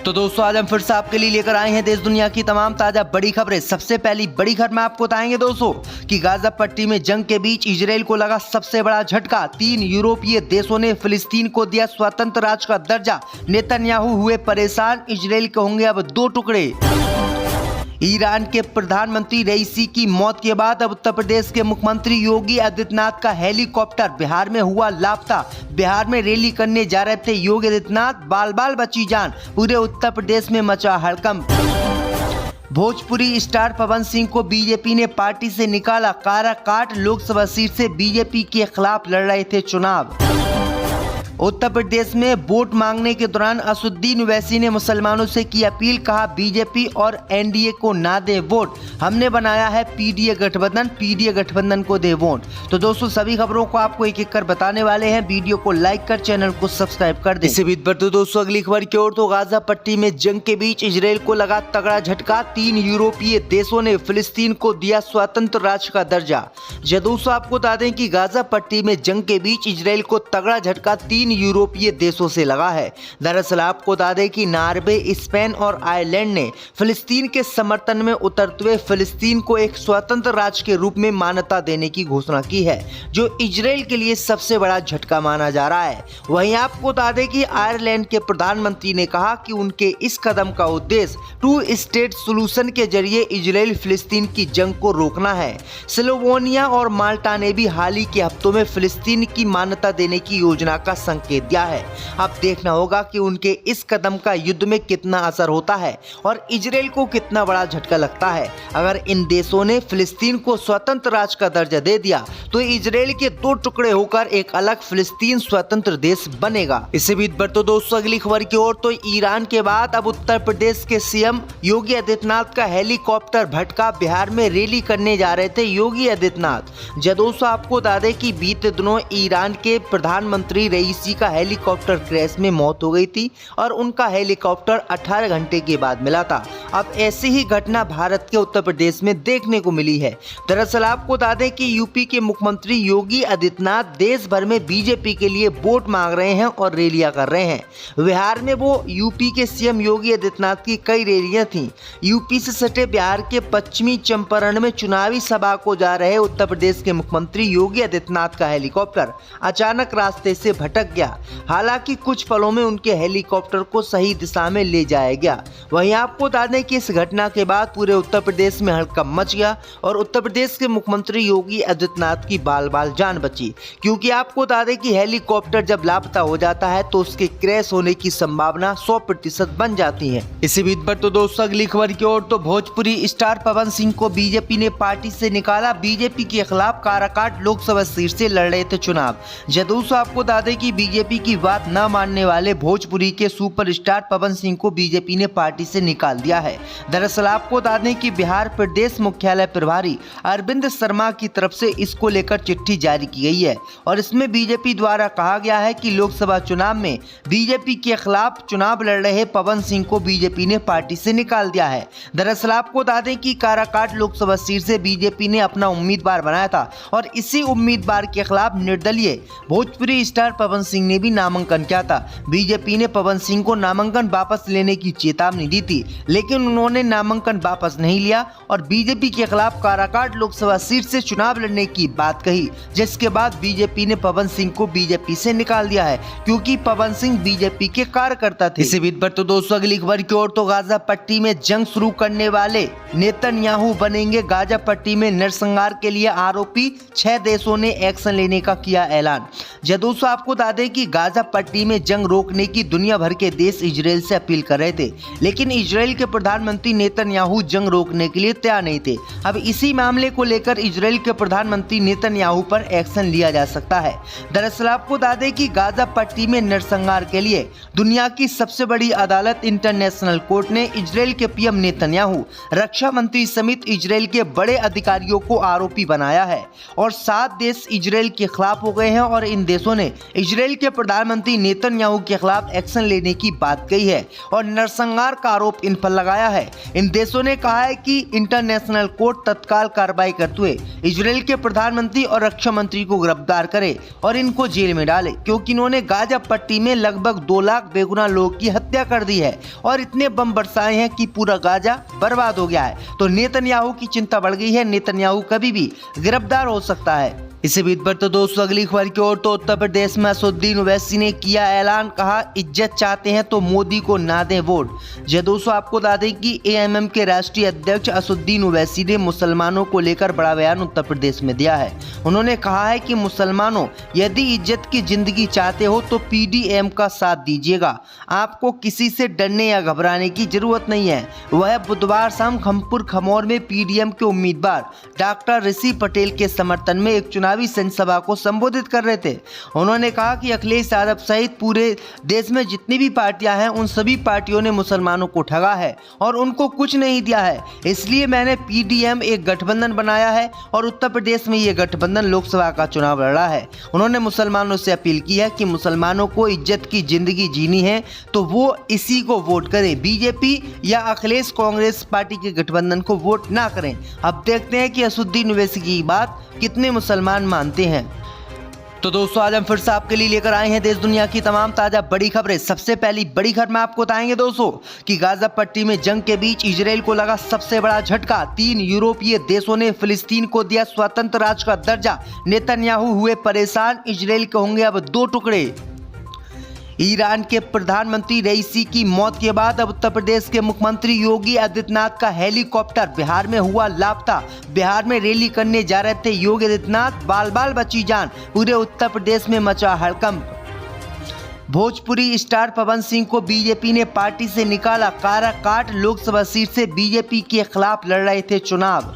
तो दोस्तों आज हम फिर से आपके लिए लेकर आए हैं देश दुनिया की तमाम ताजा बड़ी खबरें। सबसे पहली बड़ी खबर में आपको बताएंगे दोस्तों कि गाजा पट्टी में जंग के बीच इजराइल को लगा सबसे बड़ा झटका। 3 यूरोपीय देशों ने फिलिस्तीन को दिया स्वतंत्र राज्य का दर्जा। नेतन्याहू हुए परेशान, इजराइल के होंगे अब 2 टुकड़े। ईरान के प्रधानमंत्री रईसी की मौत के बाद अब उत्तर प्रदेश के मुख्यमंत्री योगी आदित्यनाथ का हेलीकॉप्टर बिहार में हुआ लापता। बिहार में रैली करने जा रहे थे योगी आदित्यनाथ, बाल बाल बची जान। पूरे उत्तर प्रदेश में मचा हड़कंप। भोजपुरी स्टार पवन सिंह को बीजेपी ने पार्टी से निकाला। काराकाट लोकसभा सीट से बीजेपी के खिलाफ लड़ रहे थे चुनाव। उत्तर प्रदेश में वोट मांगने के दौरान असदुद्दीन ओवैसी ने मुसलमानों से की अपील, कहा बीजेपी और एनडीए को ना दे वोट, हमने बनाया है पीडीए गठबंधन को दे वोट। तो दोस्तों सभी खबरों को आपको एक एक कर बताने वाले हैं। वीडियो को लाइक कर चैनल को सब्सक्राइब कर दें। इससे भी बढ़ते दोस्तों अगली खबर की ओर। तो गाजा पट्टी में जंग के बीच इजराइल को लगा तगड़ा झटका। 3 यूरोपीय देशों ने फिलिस्तीन को दिया स्वतंत्र राज्य का दर्जा। दोस्तों आपको बता दें कि गाजा पट्टी में जंग के बीच इजराइल को तगड़ा झटका 3 यूरोपीय देशों से लगा है। दरअसल आपको बता दें कि नॉर्वे, स्पेन और आयरलैंड ने फिलिस्तीन के समर्थन में उतरते हुए फिलिस्तीन को एक स्वतंत्र राज्य के रूप में मान्यता देने की घोषणा की है, जो इजराइल के लिए सबसे बड़ा झटका माना जा रहा है। वहीं आपको बता दें कि आयरलैंड के प्रधानमंत्री ने कहा कि उनके इस कदम का उद्देश्य 2 स्टेट सॉल्यूशन के जरिए इजराइल फिलिस्तीन की जंग को रोकना है। स्लोवेनिया और माल्टा ने भी हाल ही के हफ्तों में फिलिस्तीन की मान्यता देने की योजना का संकेत दिया है। अब देखना होगा कि उनके इस कदम का युद्ध में कितना असर होता है और इजराइल को कितना बड़ा झटका लगता है। अगर इन देशों ने फिलिस्तीन को स्वतंत्र राज्य का दर्जा दे दिया तो इजराइल के 2 टुकड़े होकर एक अलग फिलिस्तीन स्वतंत्र देश बनेगा। इससे भी बढ़ते दोस्तों अगली खबर की ओर। तो ईरान के बाद अब उत्तर प्रदेश के सीएम योगी आदित्यनाथ का हेलीकॉप्टर भटका। बिहार में रैली करने जा रहे थे योगी आदित्यनाथ। दोस्तों आपको बता दें कि बीते दिनों ईरान के प्रधानमंत्री रईसी का हेलीकॉप्टर क्रैश में मौत हो गई थी और उनका हेलीकॉप्टर 18 घंटे के बाद मिला था। अब ऐसी ही घटना भारत के उत्तर प्रदेश में देखने को मिली है। दरअसल आपको बता दें कि यूपी के मुख्यमंत्री योगी आदित्यनाथ देश भर में बीजेपी के लिए वोट मांग रहे हैं और रैलियां कर रहे हैं। बिहार में वो यूपी के सीएम योगी आदित्यनाथ की कई रैलियां थीं। यूपी से सटे बिहार के पश्चिमी चंपारण में चुनावी सभा को जा रहे उत्तर प्रदेश के मुख्यमंत्री योगी आदित्यनाथ का हेलीकॉप्टर अचानक रास्ते से भटक गया। हालांकि कुछ पलों में उनके हेलीकॉप्टर को सही दिशा में ले जाया गया। वहीं आपको बता दें कि इस घटना के बाद पूरे उत्तर प्रदेश में हड़कंप मच गया और उत्तर प्रदेश के मुख्यमंत्री योगी आदित्यनाथ की बाल बाल जान बची, क्योंकि आपको बता दें कि हेलीकॉप्टर जब लापता हो जाता है तो उसके क्रैश होने की संभावना 100% बन जाती है। इसी बीच पर तो दोस्तों अगली खबर की ओर। तो भोजपुरी स्टार पवन सिंह को बीजेपी ने पार्टी से निकाला। बीजेपी के खिलाफ काराकाट लोकसभा सीट से लड़ रहे थे चुनाव। दोस्तों आपको बता दें कि बीजेपी की बात न मानने वाले भोजपुरी के सुपरस्टार पवन सिंह को बीजेपी ने पार्टी से निकाल दिया है। दरअसल आपको बता दें कि बिहार प्रदेश मुख्यालय प्रभारी अरविंद शर्मा की तरफ से इसको लेकर चिट्ठी जारी की गई है और इसमें बीजेपी द्वारा कहा गया है कि लोकसभा चुनाव में बीजेपी के खिलाफ चुनाव लड़ रहे पवन सिंह को बीजेपी ने पार्टी से निकाल दिया है। दरअसल आपको बता दें कि काराकाट लोकसभा सीट से बीजेपी ने अपना उम्मीदवार बनाया था और इसी उम्मीदवार के खिलाफ निर्दलीय भोजपुरी स्टार पवन सिंह ने भी नामांकन किया था। बीजेपी ने पवन सिंह को नामांकन वापस लेने की चेतावनी दी थी, लेकिन उन्होंने नामांकन वापस नहीं लिया और बीजेपी के खिलाफ काराकाट लोकसभा सीट से चुनाव लड़ने की बात कही, जिसके बाद बीजेपी ने पवन सिंह को बीजेपी से निकाल दिया है, क्योंकि पवन सिंह बीजेपी के कार्यकर्ता थे। इसी बीच पर तो दोस्तों अगली खबर की ओर। तो गाजा पट्टी में जंग शुरू करने वाले नेतन्याहू बनेंगे गाजा पट्टी में नरसंहार के लिए आरोपी। 6 देशों ने एक्शन लेने का किया ऐलान। दोस्तों आपको बता दें कि गाजा पट्टी में जंग रोकने की दुनिया भर के देश इजराइल से अपील कर रहे थे, लेकिन इजराइल के प्रधानमंत्री नेतन्याहू जंग रोकने के लिए तैयार नहीं थे। अब इसी मामले को लेकर इजराइल के प्रधानमंत्री नेतन्याहू पर एक्शन लिया जा सकता है। दरअसल आपको बता दें कि गाजा पट्टी में नरसंहार के लिए दुनिया की सबसे बड़ी अदालत इंटरनेशनल कोर्ट ने इजराइल के पीएम नेतन्याहू, रक्षा मंत्री समेत इजराइल के बड़े अधिकारियों को आरोपी बनाया है और 7 देश इजराइल के खिलाफ हो गए हैं और इन देशों ने इजराइल के प्रधानमंत्री नेतन्याहू के खिलाफ एक्शन लेने की बात कही है और नरसंहार का आरोप इन पर लगाया बढ़ाया है। इन देशों ने कहा है कि इंटरनेशनल कोर्ट तत्काल कार्रवाई करते हुए इजराइल के प्रधानमंत्री और रक्षा मंत्री को गिरफ्तार करे और इनको जेल में डाले, क्योंकि इन्होंने गाजा पट्टी में लगभग 2 लाख बेगुनाह लोगों की हत्या कर दी है और इतने बम बरसाए हैं कि पूरा गाजा बर्बाद हो गया है। तो नेतन्याहू की चिंता बढ़ गई है, नेतन्याहू कभी भी गिरफ्तार हो सकता है। इसी बीच पर तो दोस्तों अगली खबर की ओर तो उत्तर प्रदेश में असदुद्दीन ओवैसी ने किया ऐलान, कहा इज्जत चाहते हैं तो मोदी को ना दें वोट। जी दोस्तों, आपको बता दें कि एएमएम के राष्ट्रीय अध्यक्ष असदुद्दीन ओवैसी ने मुसलमानों को लेकर बड़ा बयान उत्तर प्रदेश में दिया है। उन्होंने कहा है कि मुसलमानों, यदि इज्जत की जिंदगी चाहते हो तो पीडीएम का साथ दीजिएगा, आपको किसी से डरने या घबराने की जरूरत नहीं है। वह बुधवार शाम खमपुर खमौर में पीडीएम के उम्मीदवार डॉक्टर ऋषि पटेल के समर्थन में एक चुनावी जनसभा को संबोधित कर रहे थे। उन्होंने कहा कि अखिलेश यादव सहित पूरे देश में जितनी भी पार्टियां हैं उन सभी पार्टियों ने मुसलमानों को ठगा है और उनको कुछ नहीं दिया है, इसलिए मैंने पीडीएम एक गठबंधन बनाया है और उत्तर प्रदेश में ये गठबंधन लोकसभा का चुनाव लड़ा है। उन्होंने मुसलमानों से अपील की है कि मुसलमानों को इज्जत की जिंदगी जीनी है तो वो इसी को वोट करें, बीजेपी या अखिलेश कांग्रेस पार्टी के गठबंधन को वोट ना करें। अब देखते हैं कि असदुद्दीन ओवैसी की बात कितने मुसलमान मानते हैं। तो दोस्तों आज हम फिर से आपके लिए लेकर आए हैं देश दुनिया की तमाम ताजा बड़ी खबरें। सबसे पहली बड़ी खबर में आपको बताएंगे दोस्तों कि गाजा पट्टी में जंग के बीच इजराइल को लगा सबसे बड़ा झटका। 3 यूरोपीय देशों ने फिलिस्तीन को दिया स्वतंत्र राज्य का दर्जा। नेतन्याहू हुए परेशान, इजराइल के होंगे अब 2 टुकड़े। ईरान के प्रधानमंत्री रईसी की मौत के बाद अब उत्तर प्रदेश के मुख्यमंत्री योगी आदित्यनाथ का हेलीकॉप्टर बिहार में हुआ लापता। बिहार में रैली करने जा रहे थे योगी आदित्यनाथ, बाल बाल बची जान, पूरे उत्तर प्रदेश में मचा हड़कंप। भोजपुरी स्टार पवन सिंह को बीजेपी ने पार्टी से निकाला। काराकाट लोकसभा सीट से बीजेपी के खिलाफ लड़ रहे थे चुनाव।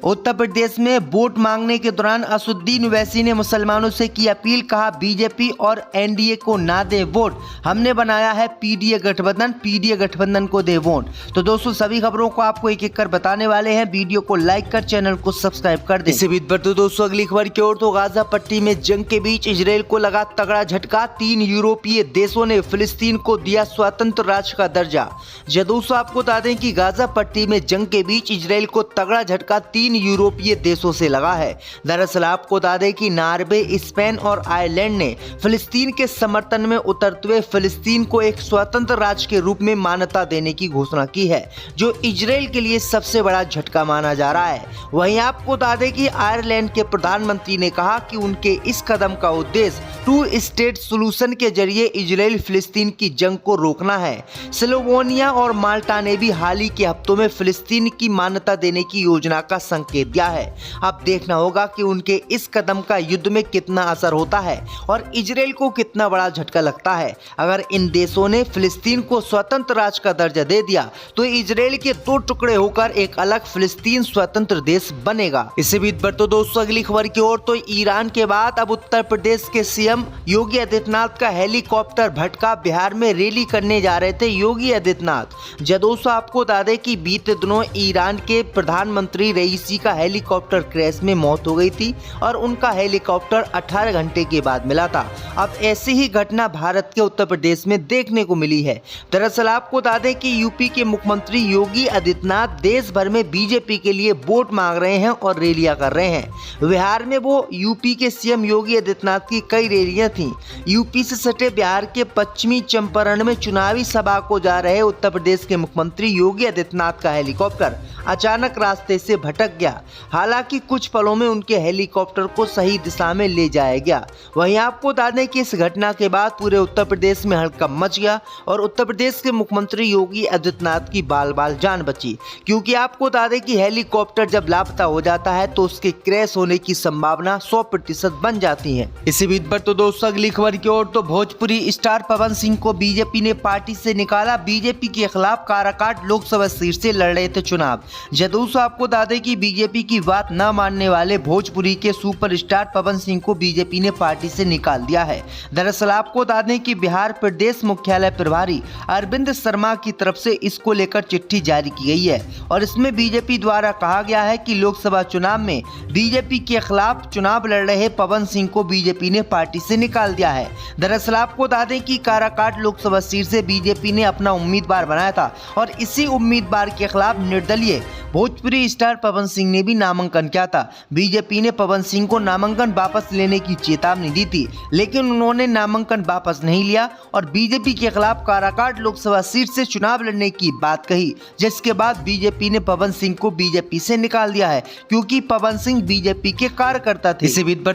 उत्तर प्रदेश में वोट मांगने के दौरान असदुद्दीन ओवैसी ने मुसलमानों से की अपील, कहा बीजेपी और एनडीए को ना दे वोट, हमने बनाया है पीडीए गठबंधन को दे वोट। तो दोस्तों सभी खबरों को आपको एक एक कर बताने वाले हैं, वीडियो को लाइक कर चैनल को सब्सक्राइब कर दें। इसी बीच पर तो दोस्तों अगली खबर की ओर तो गाजा पट्टी में जंग के बीच इजराइल को लगा तगड़ा झटका। 3 यूरोपीय देशों ने फिलिस्तीन को दिया स्वतंत्र राज्य का दर्जा। दोस्तों आपको बता दें कि गाजा पट्टी में जंग के बीच इजराइल को तगड़ा झटका 3 यूरोपीय देशों से लगा है। दरअसल आपको बता दें कि नॉर्वे, स्पेन और आयरलैंड ने फिलिस्तीन के समर्थन में उतरते हुए फिलिस्तीन को एक स्वतंत्र राज्य के रूप में मान्यता देने की घोषणा की है, जो इजराइल के लिए सबसे बड़ा झटका माना जा रहा है। वहीं आपको बता दें कि आयरलैंड के प्रधानमंत्री ने कहा कि उनके इस कदम का उद्देश्य 2 स्टेट सॉल्यूशन के जरिए इजराइल फिलिस्तीन की जंग को रोकना है। स्लोवेनिया और माल्टा ने भी हाल ही के हफ्तों में फिलिस्तीन की मान्यता देने की योजना का संकेत दिया है। अब देखना होगा कि उनके इस कदम का युद्ध में कितना असर होता है और इजराइल को कितना बड़ा झटका लगता है। अगर इन देशों ने फिलिस्तीन को स्वतंत्र राज्य का दर्जा दे दिया तो इजराइल के 2 टुकड़े होकर एक अलग फिलिस्तीन स्वतंत्र देश बनेगा। इसी बीच पर तो दोस्तों अगली खबर की ओर तो ईरान के बाद अब उत्तर प्रदेश के सीएम योगी आदित्यनाथ का हेलीकॉप्टर भटका। बिहार में रैली करने जा रहे थे योगी आदित्यनाथ। दोस्तों आपको बता दें कि बीते दिनों ईरान के प्रधानमंत्री रईसी का हेलीकॉप्टर क्रैश में मौत हो गई थी और उनका हेलीकॉप्टर 18 घंटे के बाद मिला था। अब ऐसी ही घटना भारत के उत्तर प्रदेश में देखने को मिली है। दरअसल आपको बता दें कि यूपी के मुख्यमंत्री योगी आदित्यनाथ देश भर में बीजेपी के लिए वोट मांग रहे हैं और रैलियां कर रहे हैं। बिहार में वो यूपी के सीएम योगी आदित्यनाथ की कई रैलियां थीं। यूपी से सटे बिहार के पश्चिमी चंपारण में चुनावी सभा को जा रहे उत्तर प्रदेश के मुख्यमंत्री योगी आदित्यनाथ का हेलीकॉप्टर अचानक रास्ते से भटक गया। हालांकि कुछ पलों में उनके हेलीकॉप्टर को सही दिशा में ले जाया गया। वहीं आपको बता दें कि इस घटना के बाद पूरे उत्तर प्रदेश में हड़कंप मच गया और उत्तर प्रदेश के मुख्यमंत्री योगी आदित्यनाथ की बाल बाल जान बची, क्योंकि आपको बता दें कि हेलीकॉप्टर जब लापता हो जाता है तो उसके क्रैश होने की संभावना 100% बन जाती है। इसी बीच पर तो दोस्तों अगली खबर की ओर तो भोजपुरी स्टार पवन सिंह को बीजेपी ने पार्टी से निकाला। बीजेपी के खिलाफ काराकाट लोकसभा सीट से लड़ रहे थे चुनाव। दोस्तों आपको बता दें कि बीजेपी की बात न मानने वाले भोजपुरी के सुपरस्टार पवन सिंह को बीजेपी ने पार्टी से निकाल दिया है। दरअसल आपको बता दें कि बिहार प्रदेश मुख्यालय प्रभारी अरविंद शर्मा की तरफ से इसको लेकर चिट्ठी जारी की गई है और इसमें बीजेपी द्वारा कहा गया है कि लोकसभा चुनाव में बीजेपी के खिलाफ चुनाव लड़ रहे पवन सिंह को बीजेपी ने पार्टी से निकाल दिया है। दरअसल आपको बता दें कि काराकाट लोकसभा सीट से बीजेपी ने अपना उम्मीदवार बनाया था और इसी उम्मीदवार के खिलाफ निर्दलीय भोजपुरी स्टार पवन सिंह ने भी नामांकन किया था। बीजेपी ने पवन सिंह को नामांकन वापस लेने की चेतावनी दी थी, लेकिन उन्होंने नामांकन वापस नहीं लिया और बीजेपी के खिलाफ काराकाट लोकसभा सीट से चुनाव लड़ने की बात कही, जिसके बाद बीजेपी ने पवन सिंह को बीजेपी से निकाल दिया है क्योंकि पवन सिंह बीजेपी के कार्यकर्ता थे। इसी बीच पर